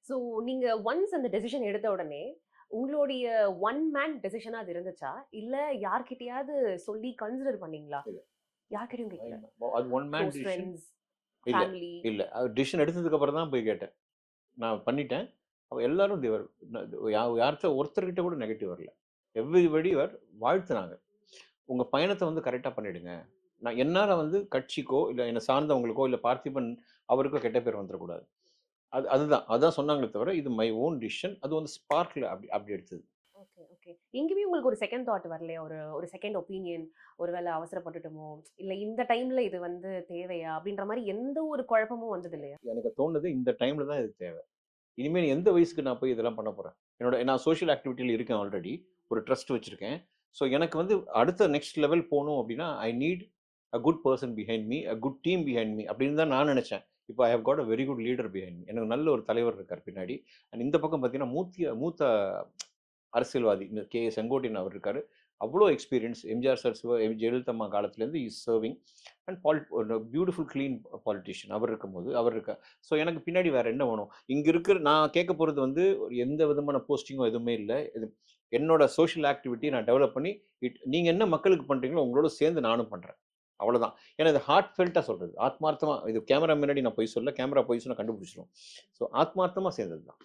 So நீங்க once அந்த decision எடுத்த உடனே, உங்களுடைய ஒன் மேன் டெசிஷனா அது இருந்துச்சா? இல்ல யார்கிட்டயாவது சொல்லி கன்சிடர் பண்ணீங்களா? இல்ல. யார்கிட்டயும் கேட்கல. அது one man close decision. Friends, இல்ல, ஃபேமிலி. இல்ல. டிசிஷன் எடுத்ததுக்கு அப்புறம் தான் போய் கேட்டேன். நான் பண்ணிட்டேன். அப்ப எல்லாரும் தேவர் யாராச்சும் ஒருத்தர்கிட்ட கூட நெகட்டிவ் வரல. எவ்ரிபடி வாழ்த்துனாங்க. உங்க பயணத்த வந்து கரெக்ட்டா பண்ணிடுங்க. என்னால வந்து கட்சிக்கோ, இல்ல என்ன சார்ந்தவங்களுக்கோ, இல்ல பார்த்திபன் அவருக்கோ கெட்ட பேர் வந்துரக்கூடாது. அதுதான். அதான் சொன்னாங்களே தவிர, இது மை ஓன் டிசிஷன். அது வந்து ஸ்பார்க்ல அப்படி அப்படி எடுத்தது. Okay, okay. எங்கேயுமே உங்களுக்கு ஒரு செகண்ட் தாட் வரலையா? ஒரு ஒரு செகண்ட் ஒப்பீனியன். ஒருவேள அவசரப்பட்டுட்டோமோ! இல்ல இந்த டைம்ல இது வந்து தேவையா? அப்படின்ற மாரி எந்த ஒரு குழப்பமும் வந்தது இல்லையா? எனக்கு தோணுனது இந்த டைம்ல தான் இது தேவை. இனிமே எந்த வயசுக்கு நான் போய் இதெல்லாம் பண்ண போறேன்? நான் சோசியல் ஆக்டிவிட்டில இருக்கேன் ஆல்ரெடி. ஒரு ட்ரஸ்ட் வச்சிருக்கேன். ஸோ எனக்கு வந்து அடுத்த நெக்ஸ்ட் லெவல் போணும் அப்படின்னா, I need a good person behind me, a good team behind me அப்படின்னு தான் நான் நெனச்சேன். இப்போ I have got a very good leader behind me. எனக்கு நல்ல ஒரு தலைவர் இருக்கார் பின்னாடி. அண்ட் இந்த பக்கம் பார்த்தீங்கன்னா, மூத்த அரசியல்வாதி இந்த செங்கோட்டையன் அவர் இருக்காரு. அவ்ளோ எக்ஸ்பீரியன்ஸ் எம்ஜிஆர் சார், ஜெயலலிதா அம்மா காலத்திலேருந்து இஸ் சர்விங் அண்ட் ஒரு பியூட்டிஃபுல் கிளீன் பாலிட்டிஷியன் அவர் இருக்கும்போது, அவர் இருக்கார். ஸோ எனக்கு பின்னாடி வேற என்ன வேணும்? இங்க இருக்கிற நான் கேட்க போறது வந்து எந்த விதமான போஸ்டிங்கோ எதுவுமே இல்ல. என்னோட சோசியல் ஆக்டிவிட்டி நான் டெவலப் பண்ணி, நீங்க என்ன மக்களுக்கு பண்றீங்களோ உங்களோட சேர்ந்து நானும் பண்றேன். அவ்வளோதான். ஏன்னா இது ஹார்ட் ஃபெல்ட்டா சொல்றது. ஆத்மார்த்தமா இது கேமரா முன்னாடி நான் பொய் சொல்லல. கேமரா பொய் சொன்னா கண்டுபிடிச்சுரும். ஸோ ஆத்மார்த்தமா சேர்ந்தது தான்.